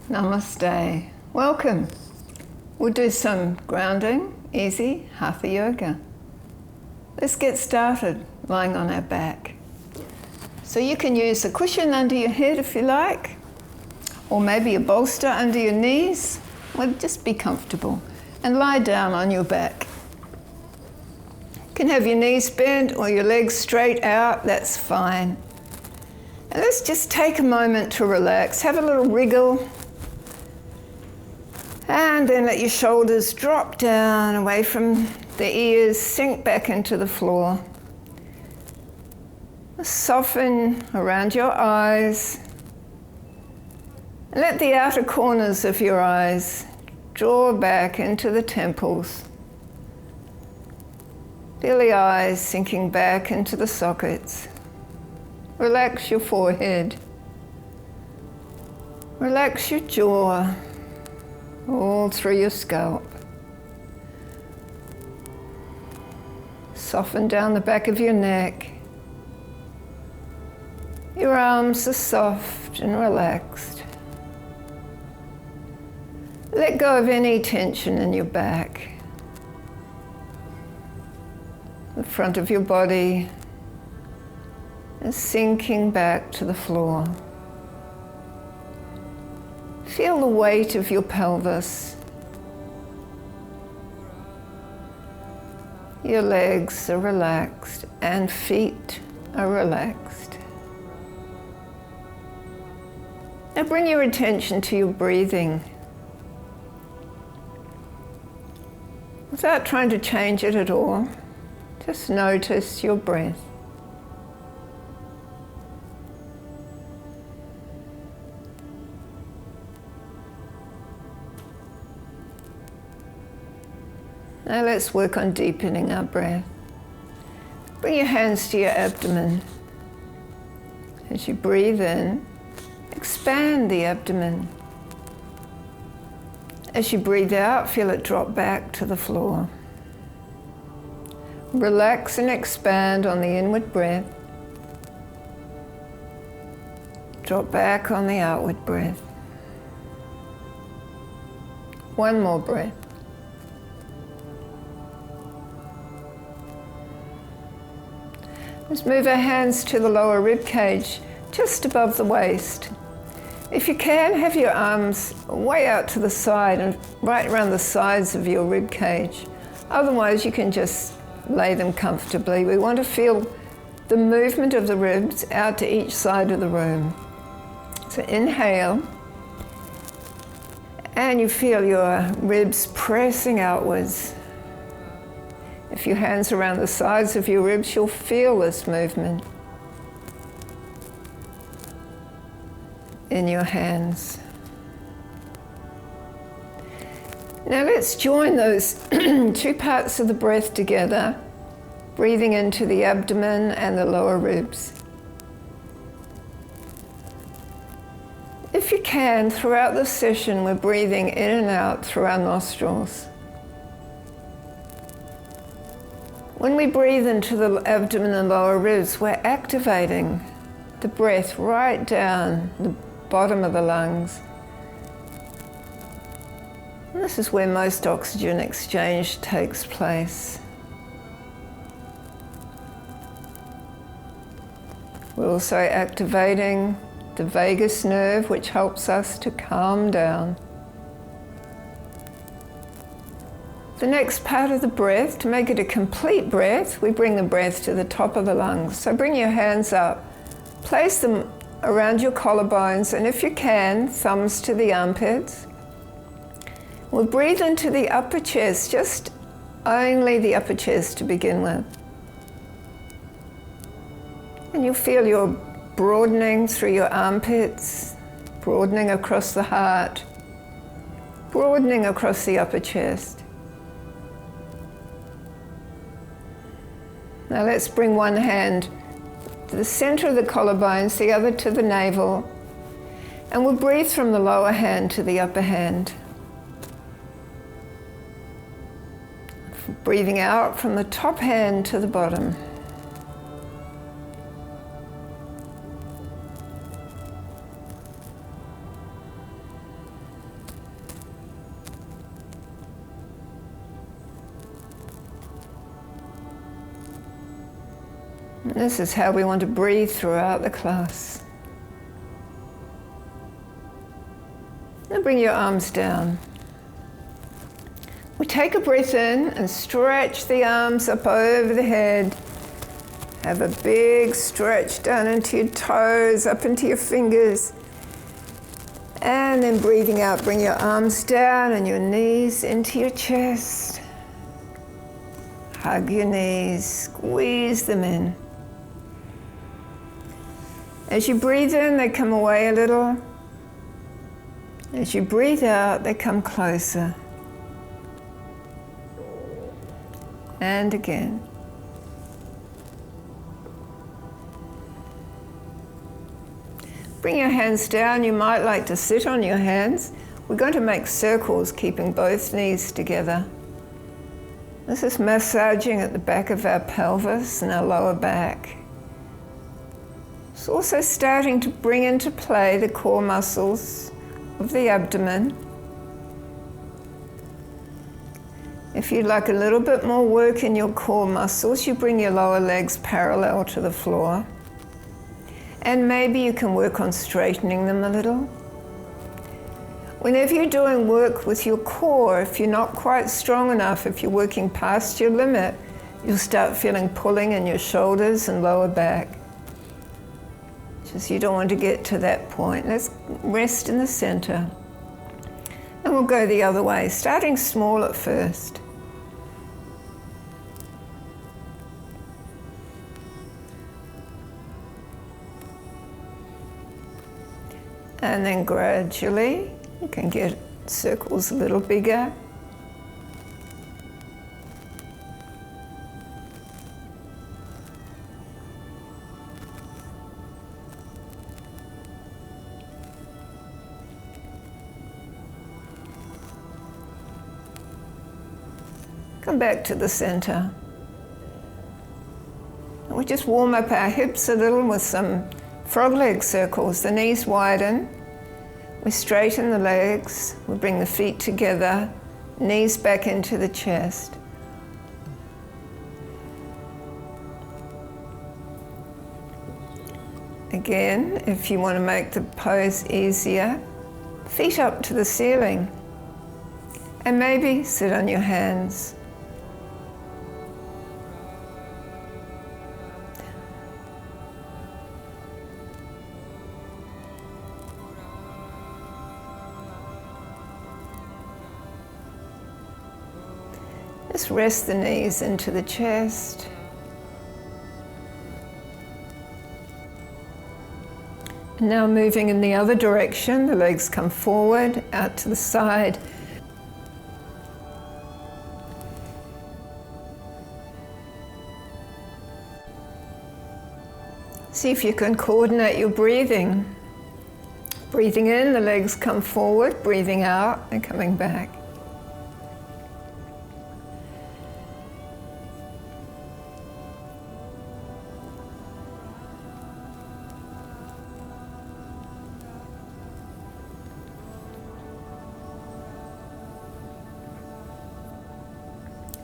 Namaste. Welcome. We'll do some grounding, easy Hatha yoga. Let's get started lying on our back. So you can use a cushion under your head if you like, or maybe a bolster under your knees. Well, just be comfortable and lie down on your back. You can have your knees bent or your legs straight out, that's fine. And let's just take a moment to relax. Have a little wriggle. And then let your shoulders drop down away from the ears, sink back into the floor. Soften around your eyes. And let the outer corners of your eyes draw back into the temples. Feel the eyes sinking back into the sockets. Relax your forehead. Relax your jaw, all through your scalp. Soften down the back of your neck. Your arms are soft and relaxed. Let go of any tension in your back. The front of your body is sinking back to the floor. Feel the weight of your pelvis. Your legs are relaxed and feet are relaxed. Now bring your attention to your breathing. Without trying to change it at all, just notice your breath. Now let's work on deepening our breath. Bring your hands to your abdomen. As you breathe in, expand the abdomen. As you breathe out, feel it drop back to the floor. Relax and expand on the inward breath. Drop back on the outward breath. One more breath. Let's move our hands to the lower rib cage, just above the waist. If you can, have your arms way out to the side and right around the sides of your rib cage. Otherwise, you can just lay them comfortably. We want to feel the movement of the ribs out to each side of the room. So inhale, and you feel your ribs pressing outwards. If your hands are around the sides of your ribs, you'll feel this movement in your hands. Now let's join those two parts of the breath together, breathing into the abdomen and the lower ribs. If you can, throughout the session, we're breathing in and out through our nostrils. When we breathe into the abdomen and lower ribs, we're activating the breath right down the bottom of the lungs. And this is where most oxygen exchange takes place. We're also activating the vagus nerve, which helps us to calm down. The next part of the breath, to make it a complete breath, we bring the breath to the top of the lungs. So bring your hands up, place them around your collarbones, and if you can, thumbs to the armpits. We'll breathe into the upper chest, just only the upper chest to begin with. And you'll feel your broadening through your armpits, broadening across the heart, broadening across the upper chest. Now let's bring one hand to the center of the collarbones, the other to the navel, and we'll breathe from the lower hand to the upper hand. Breathing out from the top hand to the bottom. And this is how we want to breathe throughout the class. Now bring your arms down. We take a breath in and stretch the arms up over the head. Have a big stretch down into your toes, up into your fingers. And then breathing out, bring your arms down and your knees into your chest. Hug your knees, squeeze them in. As you breathe in, they come away a little. As you breathe out, they come closer. And again. Bring your hands down. You might like to sit on your hands. We're going to make circles, keeping both knees together. This is massaging at the back of our pelvis and our lower back. It's also starting to bring into play the core muscles of the abdomen. If you'd like a little bit more work in your core muscles, you bring your lower legs parallel to the floor. And maybe you can work on straightening them a little. Whenever you're doing work with your core, if you're not quite strong enough, if you're working past your limit, you'll start feeling pulling in your shoulders and lower back. Just you don't want to get to that point. Let's rest in the center. And we'll go the other way, starting small at first. And then gradually, you can get circles a little bigger. Come back to the center. And we just warm up our hips a little with some frog leg circles. The knees widen. We straighten the legs. We bring the feet together. Knees back into the chest. Again, if you want to make the pose easier, feet up to the ceiling. And maybe sit on your hands. Just rest the knees into the chest. And now moving in the other direction, the legs come forward, out to the side. See if you can coordinate your breathing. Breathing in, the legs come forward, breathing out, and coming back.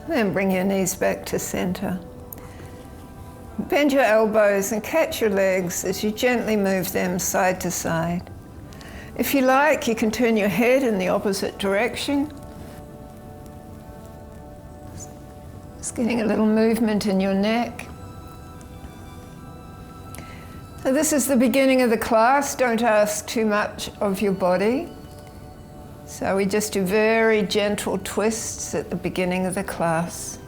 Then bring your knees back to center. Bend your elbows and catch your legs as you gently move them side to side. If you like, you can turn your head in the opposite direction. Just getting a little movement in your neck. So this is the beginning of the class. Don't ask too much of your body. So we just do very gentle twists at the beginning of the class.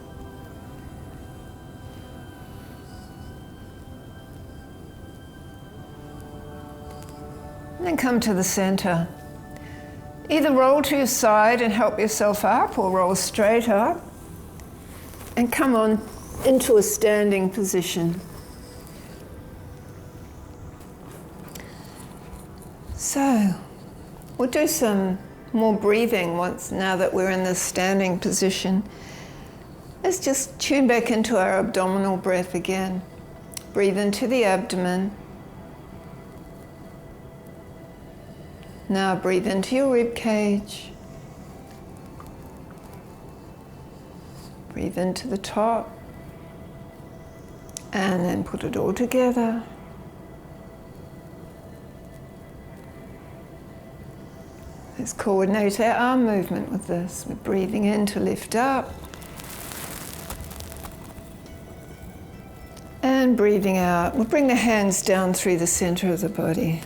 And then come to the center. Either roll to your side and help yourself up, or roll straight up and come on into a standing position. So we'll do some more breathing now that we're in this standing position. Let's just tune back into our abdominal breath again. Breathe into the abdomen. Now breathe into your rib cage. Breathe into the top And then put it all together. Let's coordinate our arm movement with this. We're breathing in to lift up. And breathing out. We'll bring the hands down through the center of the body.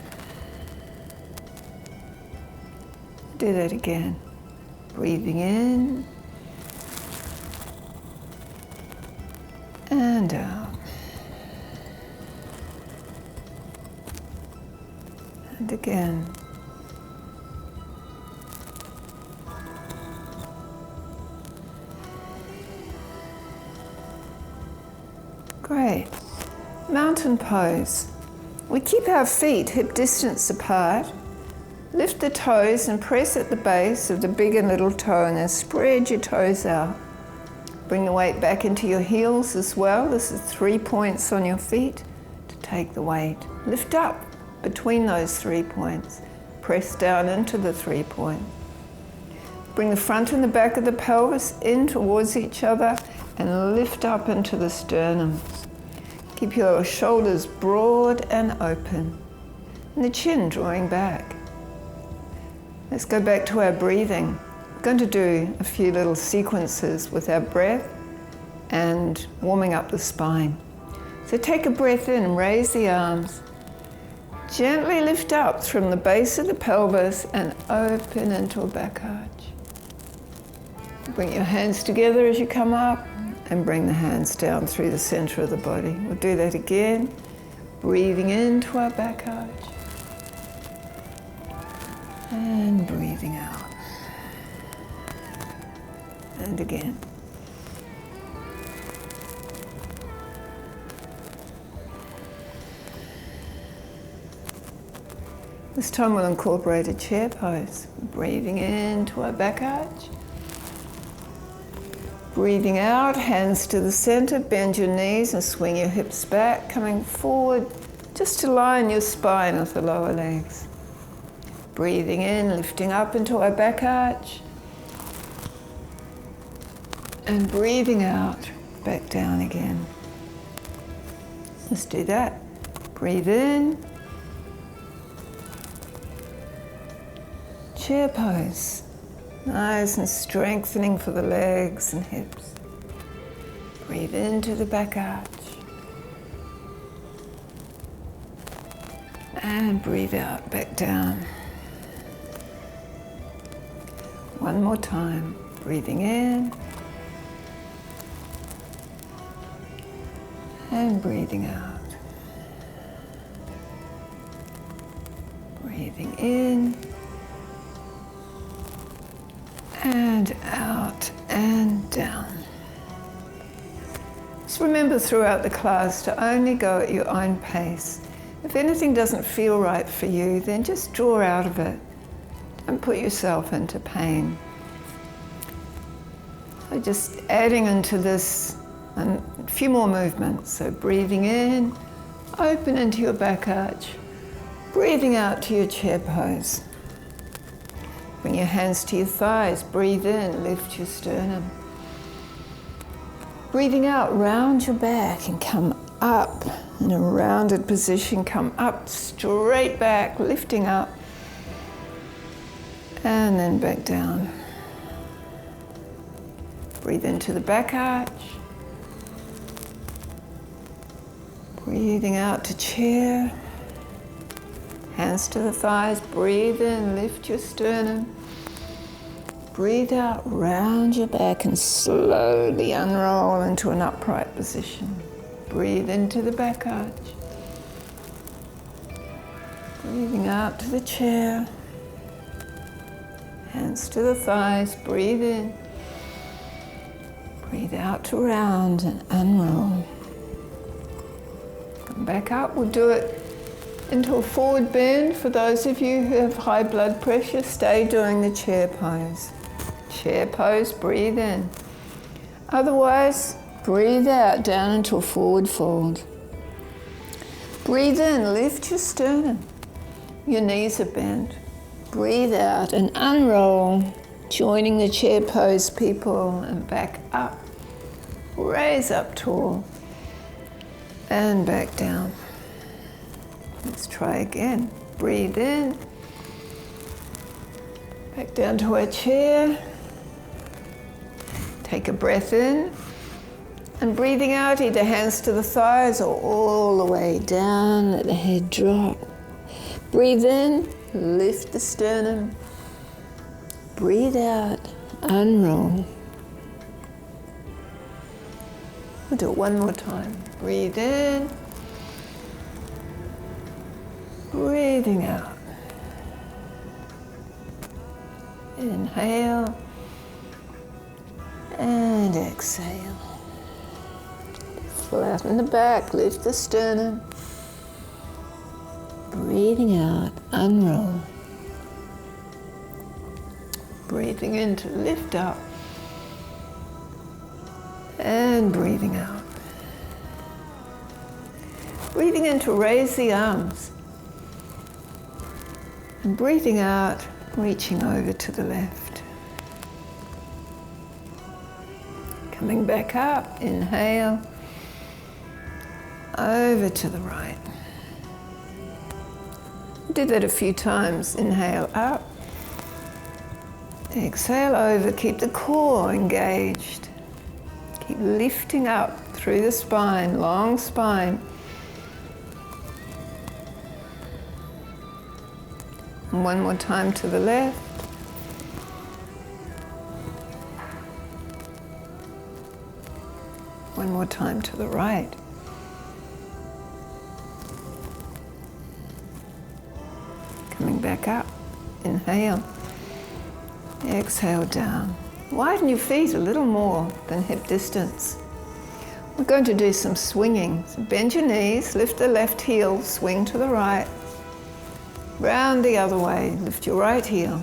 Do that again. Breathing in. And out. And again. Great. Mountain pose. We keep our feet hip distance apart. Lift the toes and press at the base of the big and little toe, and then spread your toes out. Bring the weight back into your heels as well. This is 3 points on your feet to take the weight. Lift up between those 3 points. Press down into the 3 points. Bring the front and the back of the pelvis in towards each other and lift up into the sternum. Keep your shoulders broad and open and the chin drawing back. Let's go back to our breathing. We're going to do a few little sequences with our breath and warming up the spine. So take a breath in and raise the arms. Gently lift up from the base of the pelvis and open into a back arch. Bring your hands together as you come up and bring the hands down through the center of the body. We'll do that again. Breathing into our back arch. And breathing out. And again. This time we'll incorporate a chair pose. Breathing into our back arch. Breathing out, hands to the center, bend your knees and swing your hips back, coming forward just to line your spine with the lower legs. Breathing in, lifting up into our back arch. And breathing out, back down again. Let's do that. Breathe in. Chair pose. Nice and strengthening for the legs and hips. Breathe into the back arch. And breathe out, back down. One more time. Breathing in. And breathing out. Breathing in. And out and down. Just remember throughout the class to only go at your own pace. If anything doesn't feel right for you, then just draw out of it and put yourself into pain. So just adding into this a few more movements. So breathing in, open into your back arch. Breathing out to your chair pose. Bring your hands to your thighs, breathe in, lift your sternum. Breathing out, round your back and come up in a rounded position, come up, straight back, lifting up, and then back down. Breathe into the back arch. Breathing out to chair. Hands to the thighs, breathe in, lift your sternum. Breathe out, round your back and slowly unroll into an upright position. Breathe into the back arch. Breathing out to the chair. Hands to the thighs, breathe in. Breathe out to round and unroll. Come back up, we'll do it into a forward bend. For those of you who have high blood pressure, stay doing the chair pose. Chair pose, breathe in. Otherwise, breathe out down into a forward fold. Breathe in, lift your sternum. Your knees are bent. Breathe out and unroll, joining the chair pose, people, and back up. Raise up tall. and back down. Let's try again. Breathe in, back down to our chair. Take a breath in, and breathing out, either hands to the thighs or all the way down, let the head drop. Breathe in, lift the sternum. Breathe out, unroll. We'll do it one more time. Breathe in, breathing out. Inhale and exhale. Flatten the back, lift the sternum. Breathing out, unroll. Breathing in to lift up. And breathing out. Breathing in to raise the arms. And breathing out, reaching over to the left. Coming back up, inhale. Over to the right. Do that a few times. Inhale up. Exhale over. Keep the core engaged. Keep lifting up through the spine, long spine. And one more time to the left. One more time to the right. Coming back up. Inhale. Exhale down. Widen your feet a little more than hip distance. We're going to do some swinging. So bend your knees, lift the left heel, swing to the right. Round the other way, lift your right heel.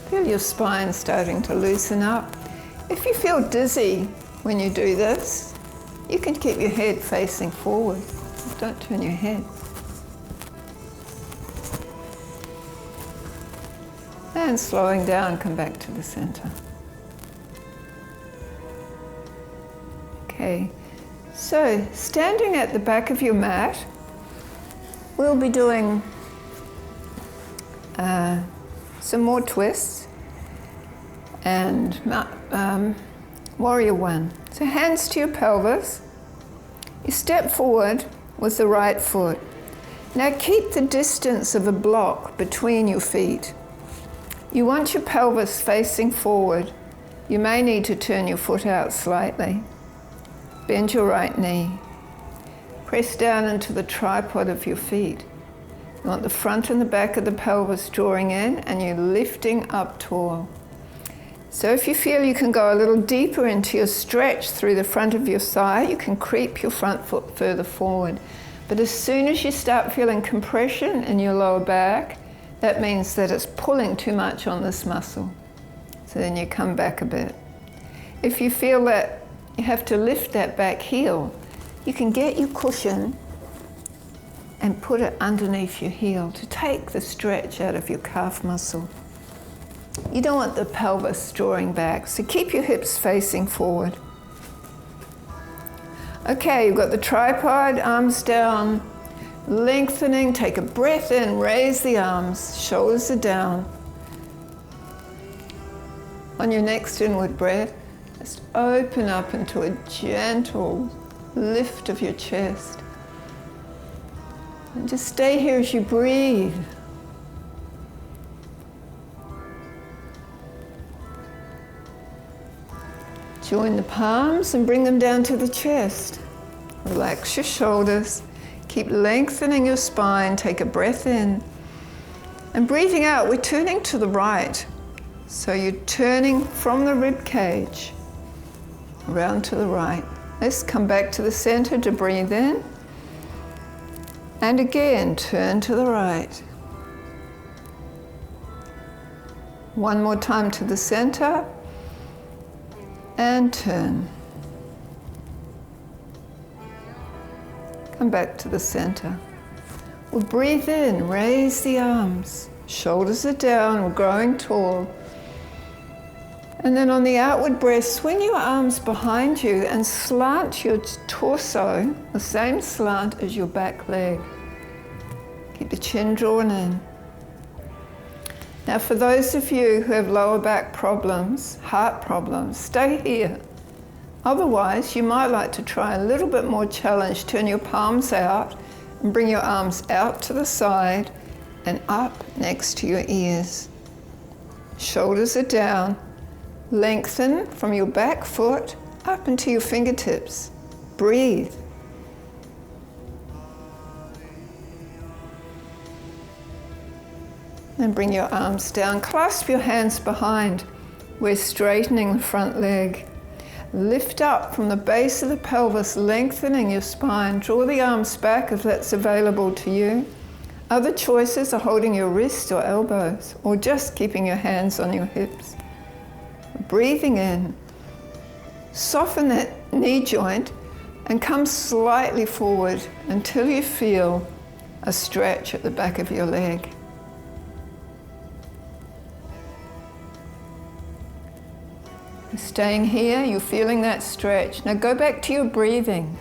Feel your spine starting to loosen up. If you feel dizzy when you do this, you can keep your head facing forward. Don't turn your head. And slowing down, come back to the center. Okay, so standing at the back of your mat, we'll be doing some more twists and warrior one. So hands to your pelvis. You step forward with the right foot. Now keep the distance of a block between your feet. You want your pelvis facing forward. You may need to turn your foot out slightly. Bend your right knee. Press down into the tripod of your feet. You want the front and the back of the pelvis drawing in, and you're lifting up tall. So if you feel you can go a little deeper into your stretch through the front of your thigh, you can creep your front foot further forward. But as soon as you start feeling compression in your lower back, that means that it's pulling too much on this muscle. So then you come back a bit. If you feel that you have to lift that back heel, you can get your cushion and put it underneath your heel to take the stretch out of your calf muscle. You don't want the pelvis drawing back, so keep your hips facing forward. Okay, you've got the tripod, arms down, lengthening, take a breath in, raise the arms, shoulders are down. On your next inward breath, just open up into a gentle lift of your chest. And just stay here as you breathe. Join the palms and bring them down to the chest. Relax your shoulders. Keep lengthening your spine. Take a breath in. And breathing out, we're turning to the right. So you're turning from the rib cage around to the right. Let's come back to the center to breathe in. And again, turn to the right. One more time to the center and turn. Come back to the center. We'll breathe in, raise the arms. Shoulders are down, we're growing tall. And then on the outward breath, swing your arms behind you and slant your torso, the same slant as your back leg. Keep the chin drawn in. Now for those of you who have lower back problems, heart problems, stay here. Otherwise, you might like to try a little bit more challenge. Turn your palms out and bring your arms out to the side and up next to your ears. Shoulders are down. Lengthen from your back foot up into your fingertips. Breathe. And bring your arms down. Clasp your hands behind. We're straightening the front leg. Lift up from the base of the pelvis, lengthening your spine. Draw the arms back if that's available to you. Other choices are holding your wrists or elbows, or just keeping your hands on your hips. Breathing in. Soften that knee joint and come slightly forward until you feel a stretch at the back of your leg. Staying here, you're feeling that stretch. Now go back to your breathing.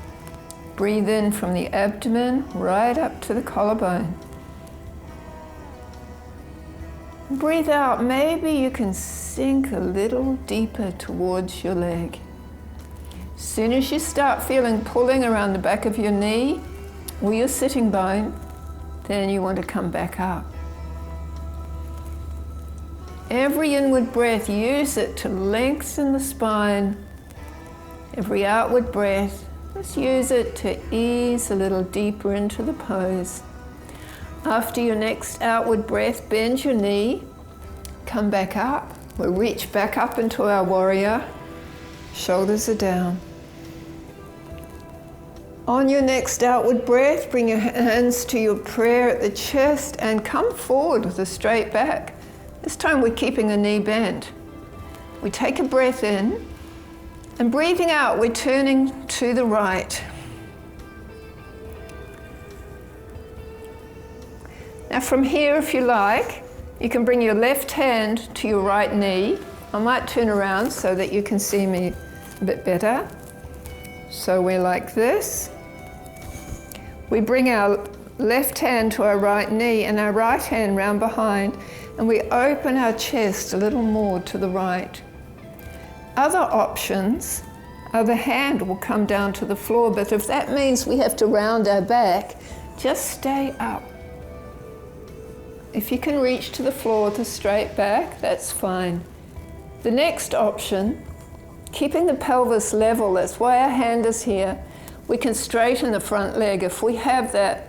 Breathe in from the abdomen right up to the collarbone. Breathe out. Maybe you can sink a little deeper towards your leg. As soon as you start feeling pulling around the back of your knee or your sitting bone, then you want to come back up. Every inward breath, use it to lengthen the spine. Every outward breath, just use it to ease a little deeper into the pose. After your next outward breath, bend your knee, come back up. We'll reach back up into our warrior. Shoulders are down. On your next outward breath, bring your hands to your prayer at the chest and come forward with a straight back. This time we're keeping the knee bent. We take a breath in, and breathing out, we're turning to the right. Now from here, if you like, you can bring your left hand to your right knee. I might turn around so that you can see me a bit better. So we're like this. We bring our left hand to our right knee and our right hand round behind, and we open our chest a little more to the right. Other options are the hand will come down to the floor, but if that means we have to round our back, just stay up. If you can reach to the floor with a straight back, that's fine. The next option, keeping the pelvis level, that's why our hand is here. We can straighten the front leg if we have that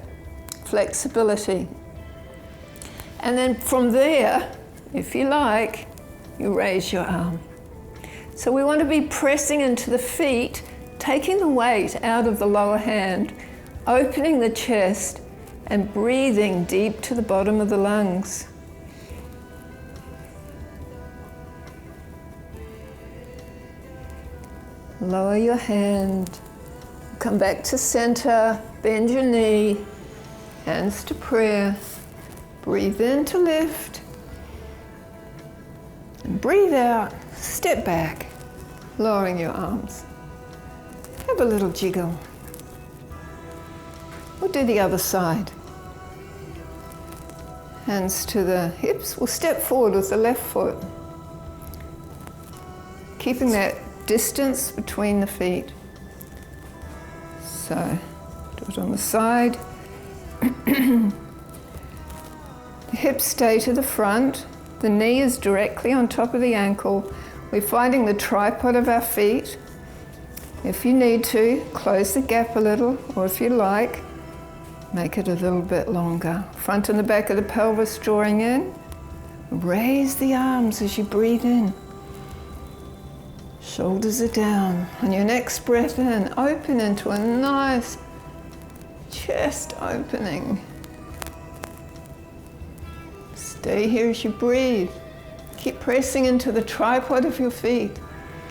flexibility. And then from there, if you like, you raise your arm. So we want to be pressing into the feet, taking the weight out of the lower hand, opening the chest, and breathing deep to the bottom of the lungs. Lower your hand, come back to center, bend your knee, hands to prayer. Breathe in to lift, and breathe out, step back, lowering your arms. Have a little jiggle. We'll do the other side. Hands to the hips. We'll step forward with the left foot, keeping that distance between the feet. So, do it on the side. The hips stay to the front. The knee is directly on top of the ankle. We're finding the tripod of our feet. If you need to, close the gap a little, or if you like, make it a little bit longer. Front and the back of the pelvis drawing in. Raise the arms as you breathe in. Shoulders are down. On your next breath in, open into a nice chest opening. Stay here as you breathe. Keep pressing into the tripod of your feet.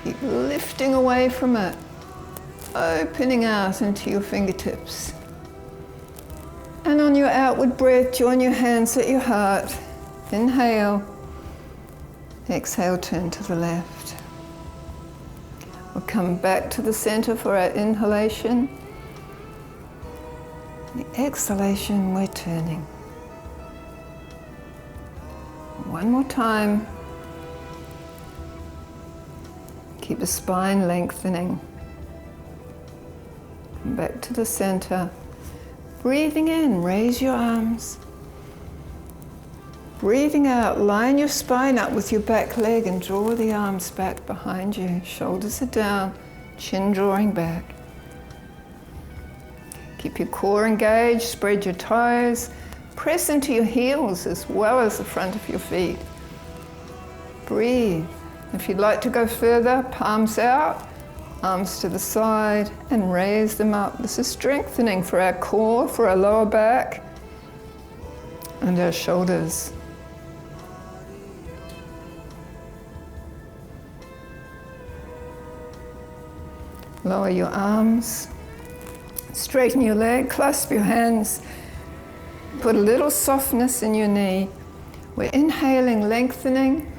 Keep lifting away from it, opening out into your fingertips. And on your outward breath, join your hands at your heart. Inhale. Exhale, turn to the left. We'll come back to the center for our inhalation. The exhalation, we're turning. One more time. Keep the spine lengthening. Come back to the center. Breathing in, raise your arms. Breathing out, line your spine up with your back leg and draw the arms back behind you. Shoulders are down, chin drawing back. Keep your core engaged, spread your toes. Press into your heels as well as the front of your feet. Breathe. If you'd like to go further, palms out, arms to the side, and raise them up. This is strengthening for our core, for our lower back, and our shoulders. Lower your arms, straighten your leg, clasp your hands, put a little softness in your knee. We're inhaling, lengthening,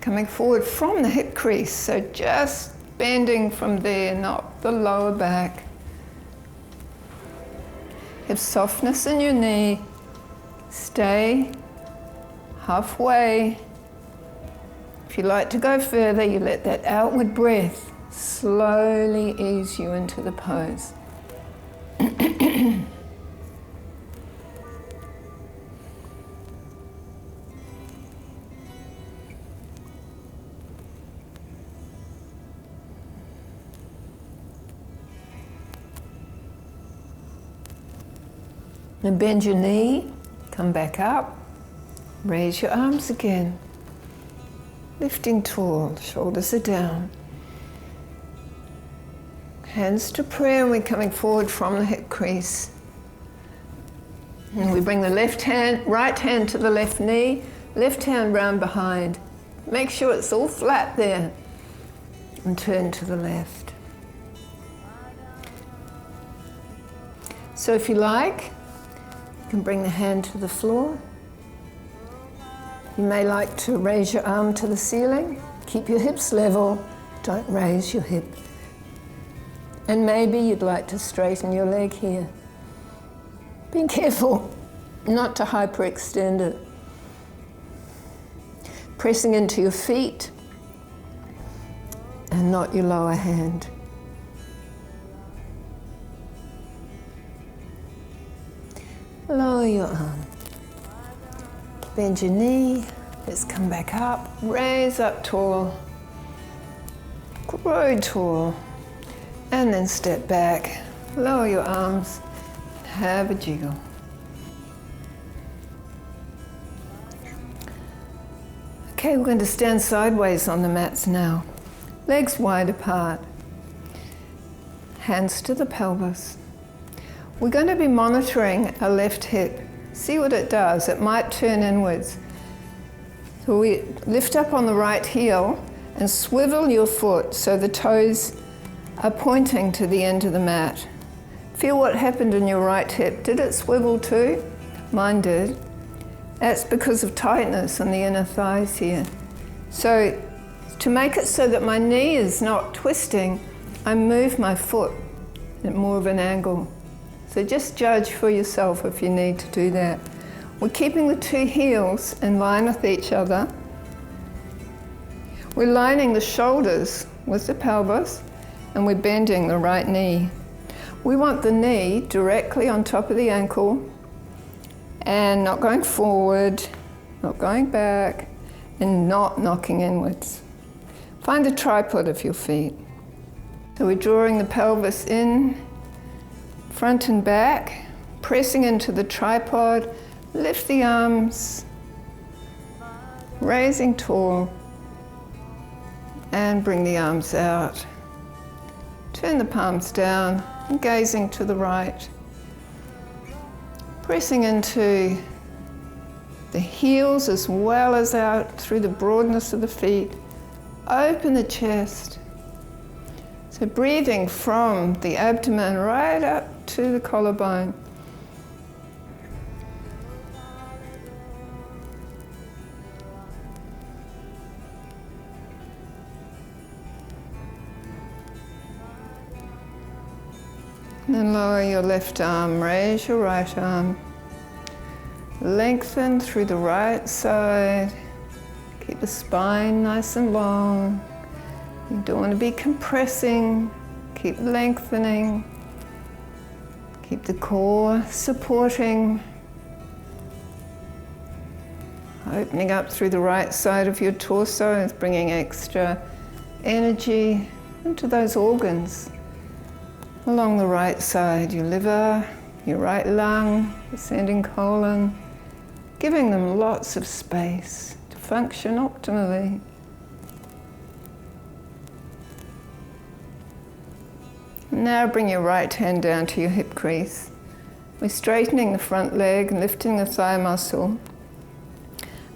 coming forward from the hip crease, so just bending from there, not the lower back. Have softness in your knee. Stay halfway. If you like to go further, you let that outward breath slowly ease you into the pose. And bend your knee, come back up, raise your arms again. Lifting tall, shoulders are down. Hands to prayer, and we're coming forward from the hip crease. And we bring the right hand to the left knee, left hand round behind. Make sure it's all flat there. And turn to the left. So if you like, you can bring the hand to the floor. You may like to raise your arm to the ceiling. Keep your hips level. Don't raise your hip. And maybe you'd like to straighten your leg here. Be careful not to hyperextend it. Pressing into your feet and not your lower hand. Lower your arm. Bend your knee. Let's come back up. Raise up tall. Grow tall. And then step back. Lower your arms. Have a jiggle. Okay, we're going to stand sideways on the mats now. Legs wide apart. Hands to the pelvis. We're going to be monitoring our left hip. See what it does. It might turn inwards. So we lift up on the right heel and swivel your foot so the toes are pointing to the end of the mat. Feel what happened in your right hip. Did it swivel too? Mine did. That's because of tightness on the inner thighs here. So to make it so that my knee is not twisting, I move my foot at more of an angle. So just judge for yourself if you need to do that. We're keeping the two heels in line with each other. We're lining the shoulders with the pelvis, and we're bending the right knee. We want the knee directly on top of the ankle and not going forward, not going back, and not knocking inwards. Find the tripod of your feet. So we're drawing the pelvis in, front and back, pressing into the tripod, lift the arms, raising tall, and bring the arms out. Turn the palms down and gazing to the right. Pressing into the heels as well as out through the broadness of the feet. Open the chest. So breathing from the abdomen right up to the collarbone. And then lower your left arm, raise your right arm. Lengthen through the right side. Keep the spine nice and long. You don't want to be compressing. Keep lengthening. Keep the core supporting. Opening up through the right side of your torso, bringing extra energy into those organs. Along the right side, your liver, your right lung, ascending colon, giving them lots of space to function optimally. Now bring your right hand down to your hip crease. We're straightening the front leg and lifting the thigh muscle.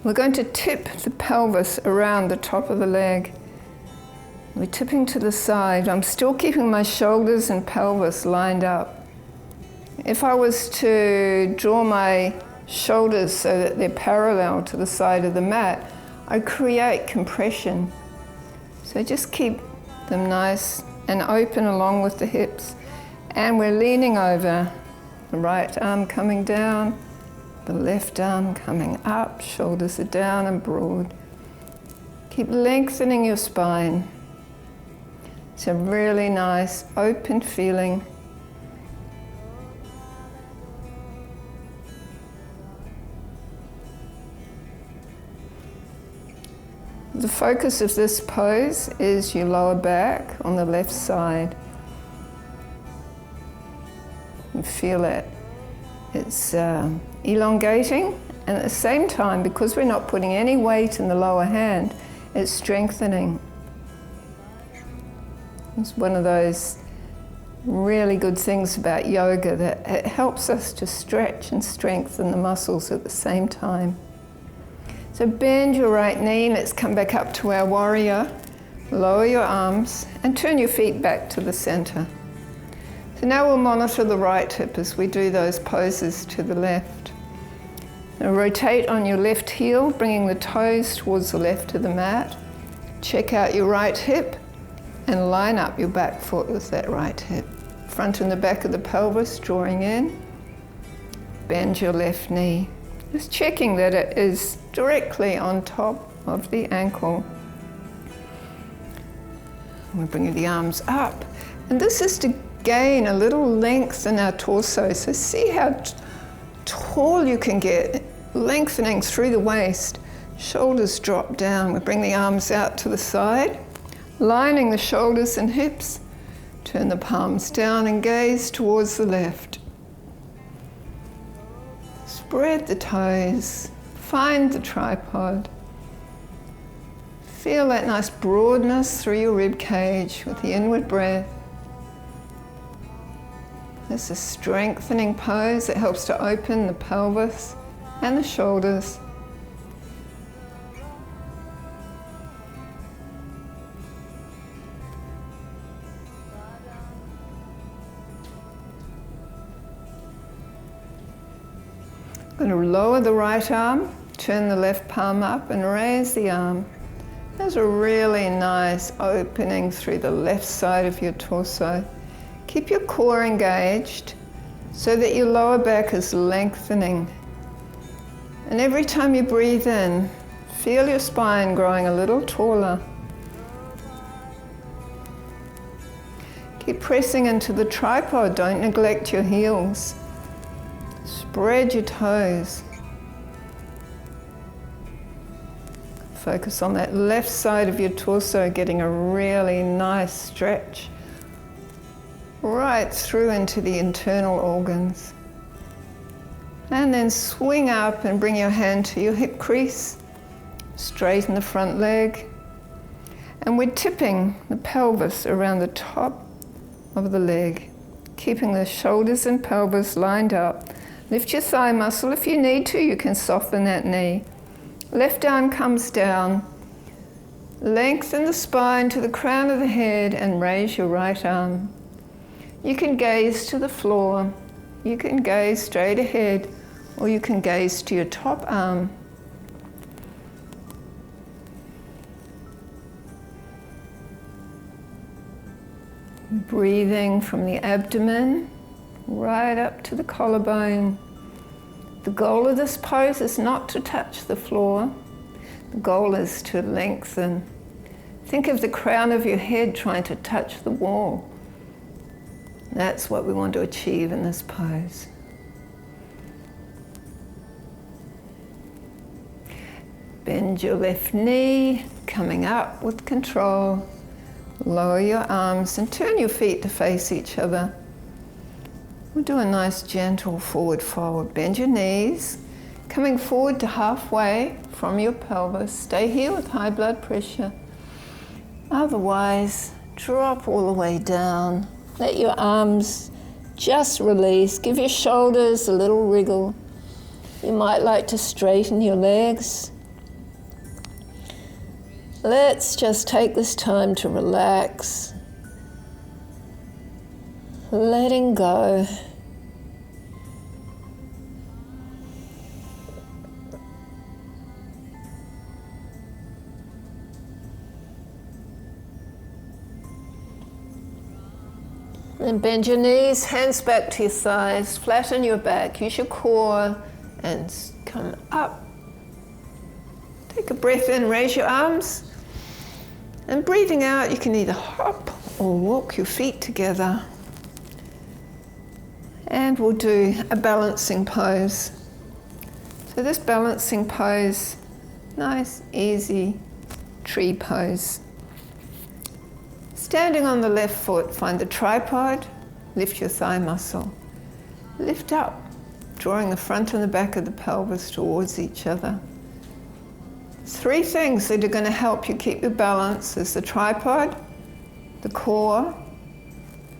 We're going to tip the pelvis around the top of the leg. We're tipping to the side. I'm still keeping my shoulders and pelvis lined up. If I was to draw my shoulders so that they're parallel to the side of the mat, I create compression. So just keep them nice and open along with the hips. And we're leaning over, the right arm coming down, the left arm coming up, shoulders are down and broad. Keep lengthening your spine. It's a really nice open feeling. The focus of this pose is your lower back on the left side. You feel it. It's elongating, and at the same time, because we're not putting any weight in the lower hand, it's strengthening. It's one of those really good things about yoga, that it helps us to stretch and strengthen the muscles at the same time. So bend your right knee, let's come back up to our warrior. Lower your arms and turn your feet back to the center. So now we'll monitor the right hip as we do those poses to the left. Now rotate on your left heel, bringing the toes towards the left of the mat. Check out your right hip and line up your back foot with that right hip. Front and the back of the pelvis drawing in. Bend your left knee. Just checking that it is directly on top of the ankle. We're bringing the arms up. And this is to gain a little length in our torso. So see how tall you can get, lengthening through the waist. Shoulders drop down. We bring the arms out to the side, lining the shoulders and hips. Turn the palms down and gaze towards the left. Spread the toes, find the tripod. Feel that nice broadness through your rib cage with the inward breath. This is a strengthening pose that helps to open the pelvis and the shoulders. I'm going to lower the right arm, turn the left palm up and raise the arm. There's a really nice opening through the left side of your torso. Keep your core engaged so that your lower back is lengthening. And every time you breathe in, feel your spine growing a little taller. Keep pressing into the tripod, don't neglect your heels. Spread your toes. Focus on that left side of your torso, getting a really nice stretch right through into the internal organs. And then swing up and bring your hand to your hip crease. Straighten the front leg. And we're tipping the pelvis around the top of the leg, keeping the shoulders and pelvis lined up. Lift your thigh muscle. If you need to, you can soften that knee. Left arm comes down. Lengthen the spine to the crown of the head and raise your right arm. You can gaze to the floor. You can gaze straight ahead, or you can gaze to your top arm. Breathing from the abdomen right up to the collarbone. The goal of this pose is not to touch the floor. The goal is to lengthen. Think of the crown of your head trying to touch the wall. That's what we want to achieve in this pose. Bend your left knee, coming up with control. Lower your arms and turn your feet to face each other. We'll do a nice gentle forward fold. Bend your knees, coming forward to halfway from your pelvis. Stay here with high blood pressure. Otherwise, drop all the way down. Let your arms just release. Give your shoulders a little wriggle. You might like to straighten your legs. Let's just take this time to relax. Letting go. Then bend your knees, hands back to your thighs, flatten your back, use your core and come up. Take a breath in, raise your arms. And breathing out, you can either hop or walk your feet together. And we'll do a balancing pose. So this balancing pose, nice, easy tree pose. Standing on the left foot, find the tripod, lift your thigh muscle. Lift up, drawing the front and the back of the pelvis towards each other. Three things that are going to help you keep your balance is the tripod, the core,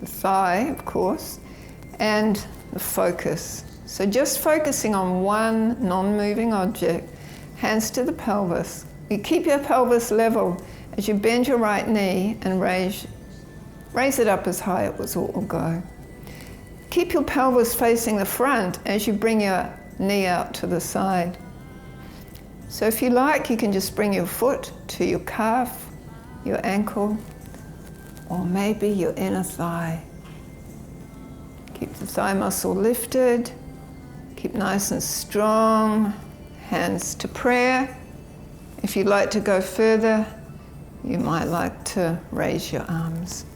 the thigh, of course, and the focus. So just focusing on one non-moving object, hands to the pelvis. You keep your pelvis level as you bend your right knee and raise it up as high as it will go. Keep your pelvis facing the front as you bring your knee out to the side. So if you like, you can just bring your foot to your calf, your ankle, or maybe your inner thigh. Keep the thigh muscle lifted, keep nice and strong, hands to prayer. If you'd like to go further, you might like to raise your arms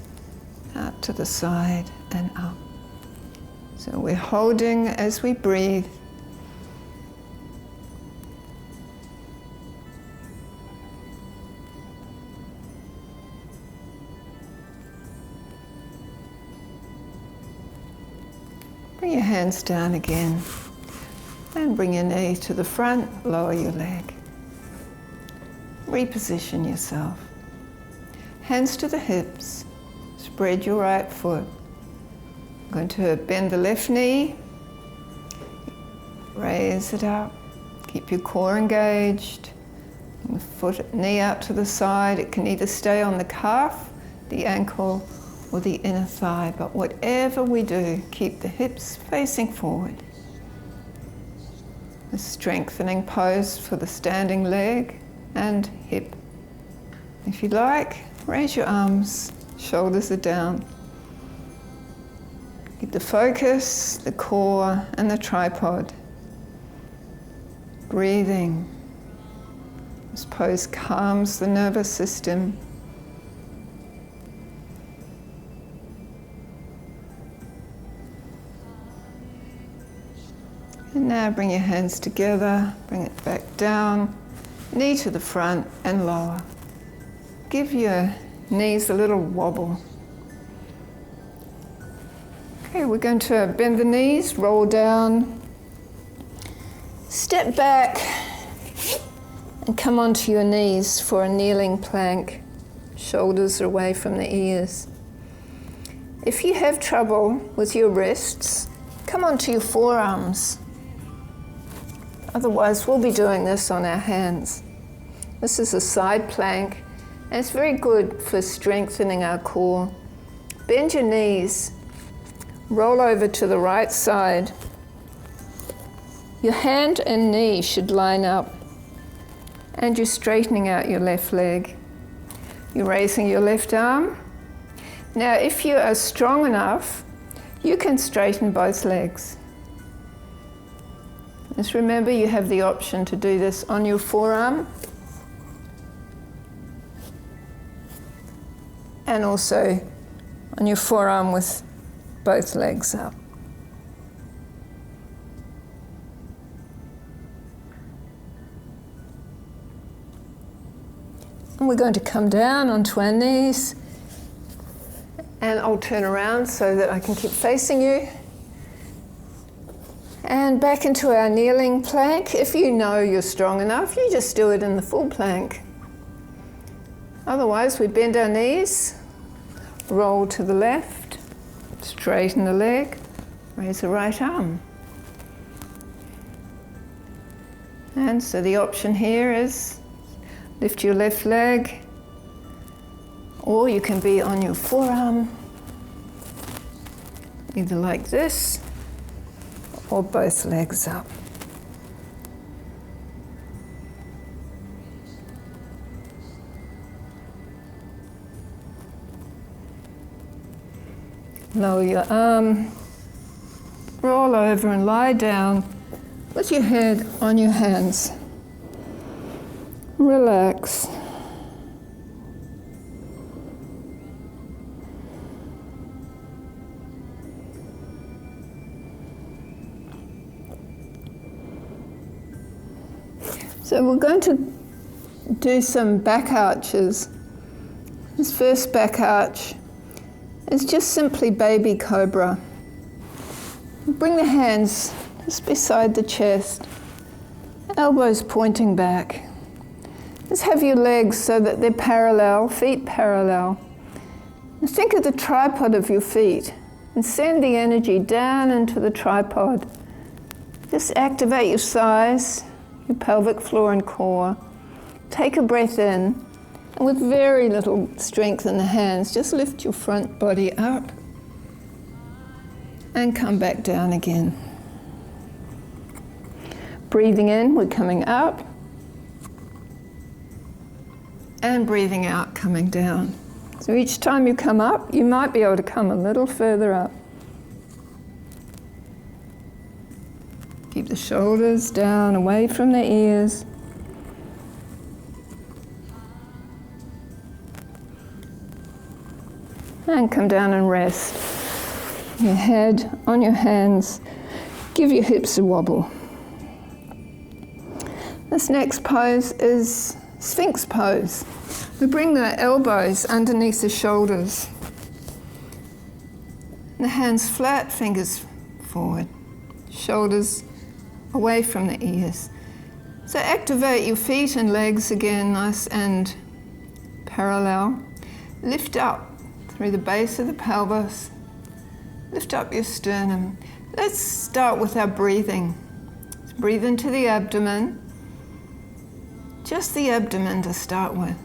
out to the side and up. So we're holding as we breathe. Bring your hands down again and bring your knee to the front, lower your leg. Reposition yourself. Hands to the hips, spread your right foot. I'm going to bend the left knee, raise it up, keep your core engaged. Knee out to the side, it can either stay on the calf, the ankle, or the inner thigh, but whatever we do, keep the hips facing forward. A strengthening pose for the standing leg and hip. If you like, raise your arms, shoulders are down. Keep the focus, the core, and the tripod. Breathing. This pose calms the nervous system. And now bring your hands together, bring it back down, knee to the front and lower. Give your knees a little wobble. Okay, we're going to bend the knees, roll down, step back and come onto your knees for a kneeling plank. Shoulders are away from the ears. If you have trouble with your wrists, come onto your forearms Otherwise, we'll be doing this on our hands. This is a side plank, and it's very good for strengthening our core. Bend your knees, roll over to the right side. Your hand and knee should line up, and you're straightening out your left leg. You're raising your left arm. Now, if you are strong enough, you can straighten both legs. Just remember, you have the option to do this on your forearm and also on your forearm with both legs up. And we're going to come down onto our knees, and I'll turn around so that I can keep facing you. And back into our kneeling plank. If you know you're strong enough, you just do it in the full plank. Otherwise, we bend our knees, roll to the left, straighten the leg, raise the right arm. And so the option here is lift your left leg, or you can be on your forearm, either like this, or both legs up. Lower your arm, roll over and lie down with your head on your hands. Relax. So we're going to do some back arches. This first back arch is just simply baby cobra. Bring the hands just beside the chest, elbows pointing back. Just have your legs so that they're parallel, feet parallel. And think of the tripod of your feet and send the energy down into the tripod. Just activate your thighs, your pelvic floor and core. Take a breath in, and with very little strength in the hands, just lift your front body up and come back down again. Breathing in, we're coming up, and breathing out, coming down. So each time you come up, you might be able to come a little further up. Keep the shoulders down, away from the ears. And come down and rest. Your head on your hands. Give your hips a wobble. This next pose is Sphinx pose. We bring the elbows underneath the shoulders. The hands flat, fingers forward. Shoulders away from the ears. So activate your feet and legs again, nice and parallel. Lift up through the base of the pelvis. Lift up your sternum. Let's start with our breathing. Let's breathe into the abdomen. Just the abdomen to start with.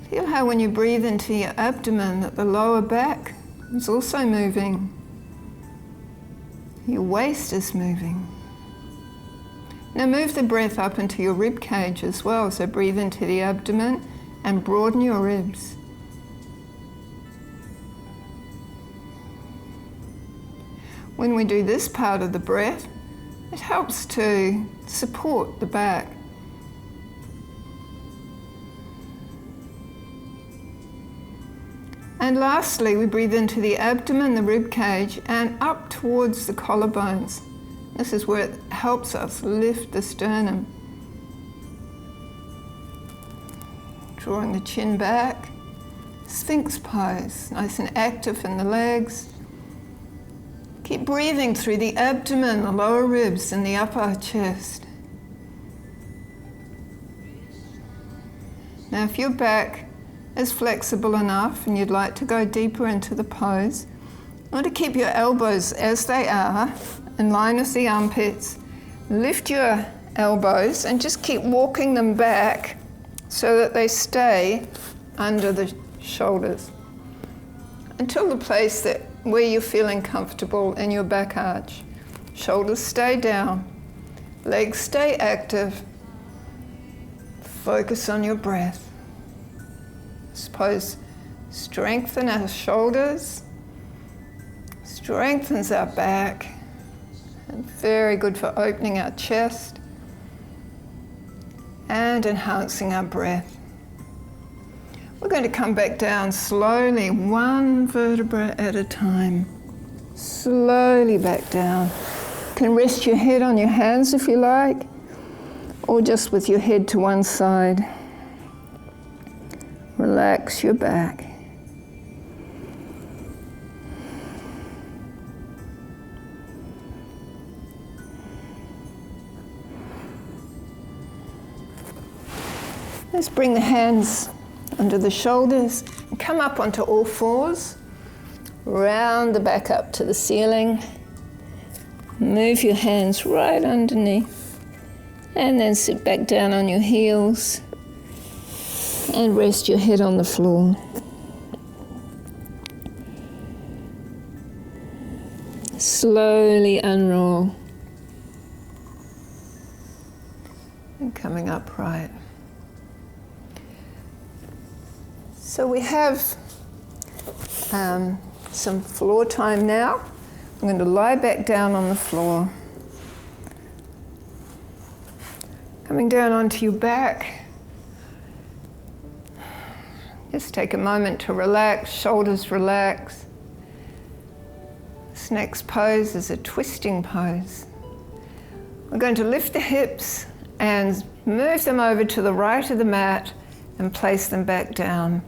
Feel how when you breathe into your abdomen that the lower back is also moving. Your waist is moving. Now move the breath up into your rib cage as well. So breathe into the abdomen and broaden your ribs. When we do this part of the breath, it helps to support the back. And lastly, we breathe into the abdomen, the rib cage, and up towards the collarbones. This is where it helps us lift the sternum. Drawing the chin back. Sphinx pose, nice and active in the legs. Keep breathing through the abdomen, the lower ribs, and the upper chest. Now, if your back is flexible enough and you'd like to go deeper into the pose, you want to keep your elbows as they are in line with the armpits. Lift your elbows and just keep walking them back so that they stay under the shoulders until the place where you're feeling comfortable in your back arch. Shoulders stay down, legs stay active. Focus on your breath. Suppose strengthen our shoulders, strengthens our back, and very good for opening our chest and enhancing our breath. We're going to come back down slowly, one vertebra at a time. Slowly back down. You can rest your head on your hands if you like, or just with your head to one side. Relax your back. Let's bring the hands under the shoulders and come up onto all fours. Round the back up to the ceiling. Move your hands right underneath. And then sit back down on your heels and rest your head on the floor. Slowly unroll. And coming upright. So we have some floor time now. I'm going to lie back down on the floor. Coming down onto your back. Just take a moment to relax, shoulders relax. This next pose is a twisting pose. We're going to lift the hips and move them over to the right of the mat and place them back down.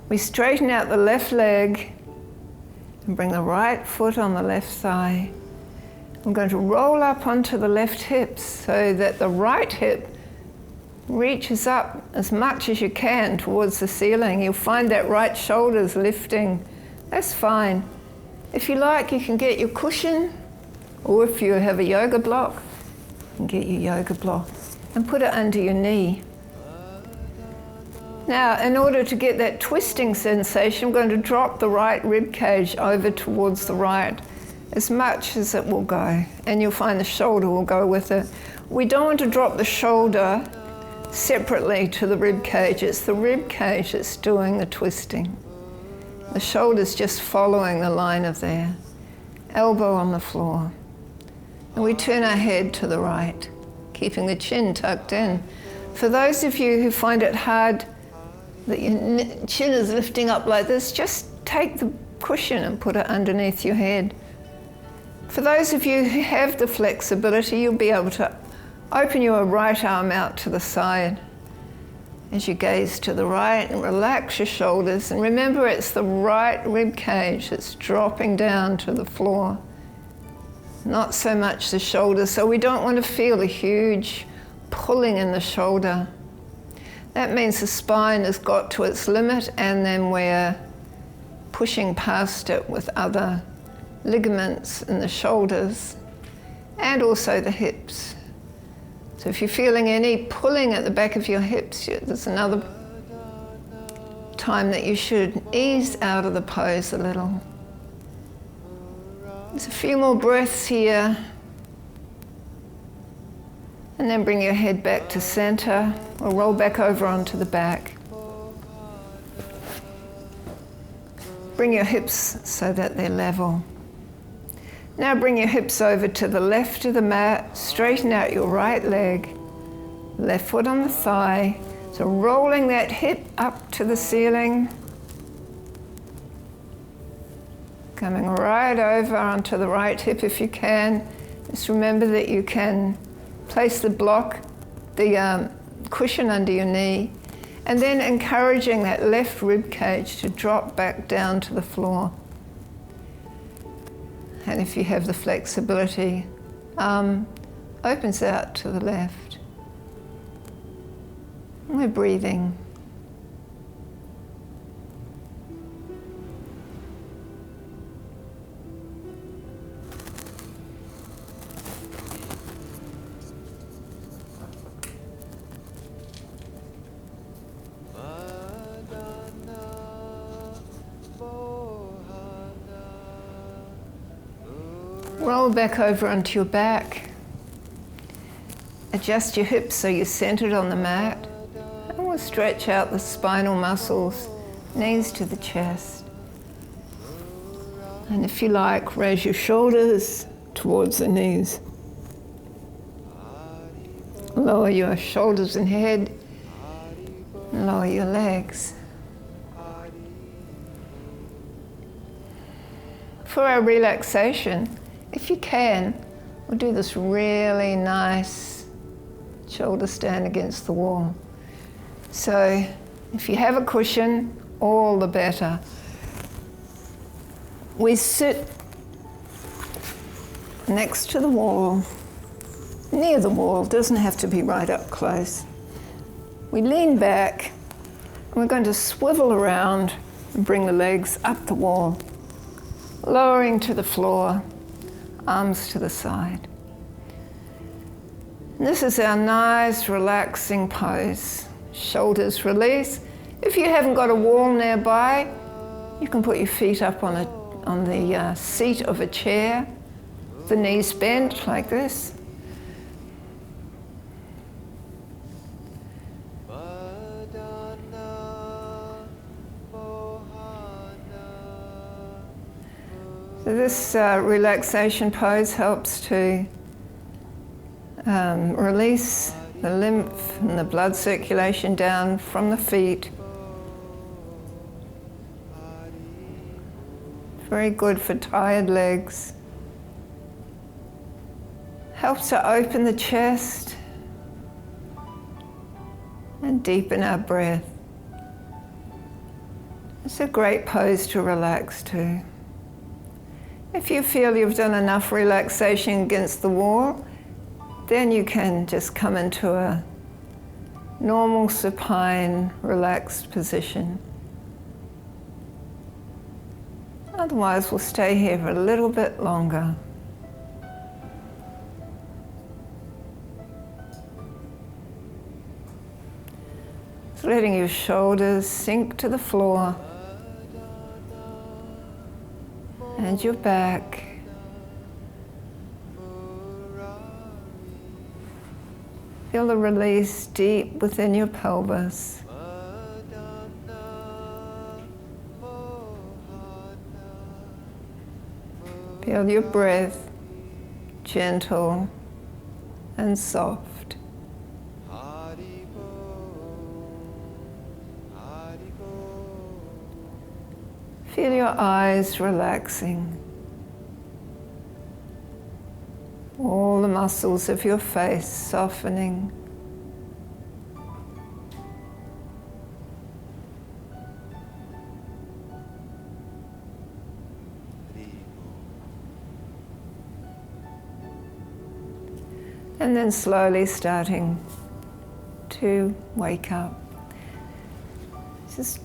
We straighten out the left leg and bring the right foot on the left thigh. I'm going to roll up onto the left hip so that the right hip reaches up as much as you can towards the ceiling. You'll find that right shoulder's lifting. That's fine. If you like, you can get your cushion, or if you have a yoga block, you can get your yoga block and put it under your knee. Now, in order to get that twisting sensation, I'm going to drop the right rib cage over towards the right as much as it will go, and you'll find the shoulder will go with it. We don't want to drop the shoulder separately to the rib cage. It's the rib cage that's doing the twisting. The shoulder's just following the line of there. Elbow on the floor. And we turn our head to the right, keeping the chin tucked in. For those of you who find it hard that your chin is lifting up like this, just take the cushion and put it underneath your head. For those of you who have the flexibility, you'll be able to open your right arm out to the side as you gaze to the right and relax your shoulders. And remember, it's the right rib cage that's dropping down to the floor, not so much the shoulder. So we don't want to feel a huge pulling in the shoulder. That means the spine has got to its limit, and then we're pushing past it with other ligaments in the shoulders and also the hips. So if you're feeling any pulling at the back of your hips, there's another time that you should ease out of the pose a little. There's a few more breaths here. And then bring your head back to center, or roll back over onto the back. Bring your hips so that they're level. Now bring your hips over to the left of the mat, straighten out your right leg, left foot on the thigh. So rolling that hip up to the ceiling. Coming right over onto the right hip if you can. Just remember that you can place the block, the cushion under your knee, and then encouraging that left rib cage to drop back down to the floor. And if you have the flexibility, opens out to the left. And we're breathing. Roll back over onto your back. Adjust your hips so you're centered on the mat. And we'll stretch out the spinal muscles, knees to the chest. And if you like, raise your shoulders towards the knees. Lower your shoulders and head. And lower your legs. For our relaxation, if you can, we'll do this really nice shoulder stand against the wall. So if you have a cushion, all the better. We sit next to the wall, near the wall, doesn't have to be right up close. We lean back, and we're going to swivel around and bring the legs up the wall, lowering to the floor, arms to the side. And this is our nice, relaxing pose. Shoulders release. If you haven't got a wall nearby, you can put your feet up on the seat of a chair, the knees bent like this. So this relaxation pose helps to release the lymph and the blood circulation down from the feet. Very good for tired legs. Helps to open the chest and deepen our breath. It's a great pose to relax to. If you feel you've done enough relaxation against the wall, then you can just come into a normal, supine, relaxed position. Otherwise, we'll stay here for a little bit longer. So letting your shoulders sink to the floor and your back. Feel the release deep within your pelvis. Feel your breath gentle and soft. Feel your eyes relaxing. All the muscles of your face softening. And then slowly starting to wake up. Just,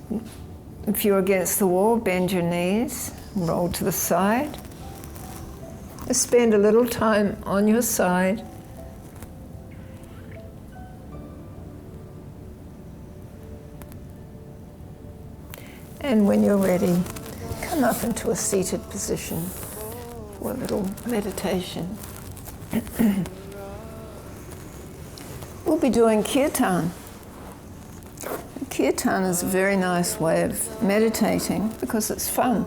if you're against the wall, bend your knees, roll to the side. Spend a little time on your side. And when you're ready, come up into a seated position for a little meditation. We'll be doing kirtan. Kirtan is a very nice way of meditating because it's fun,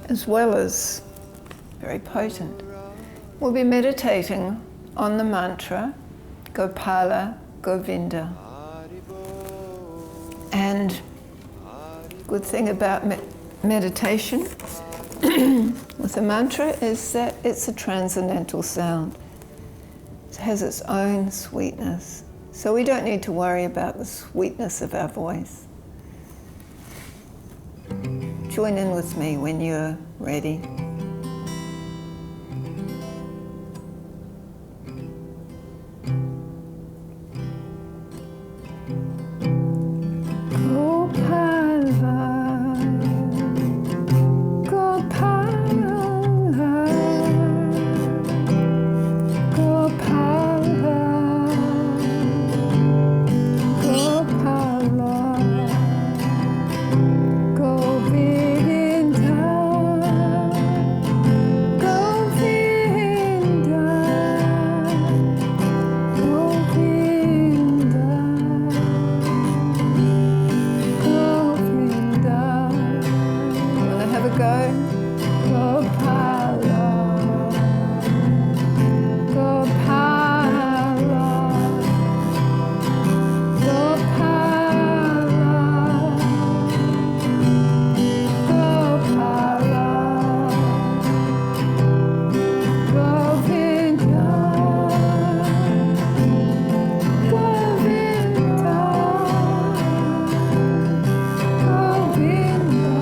as well as very potent. We'll be meditating on the mantra, Gopala Govinda. And good thing about meditation with the mantra is that it's a transcendental sound. It has its own sweetness. So we don't need to worry about the sweetness of our voice. Join in with me when you're ready. go. Gopala, Gopala, Gopala, Gopala, Govinda, Govinda, Govinda.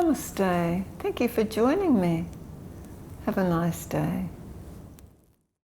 Namaste. Thank you for joining me. Have a nice day.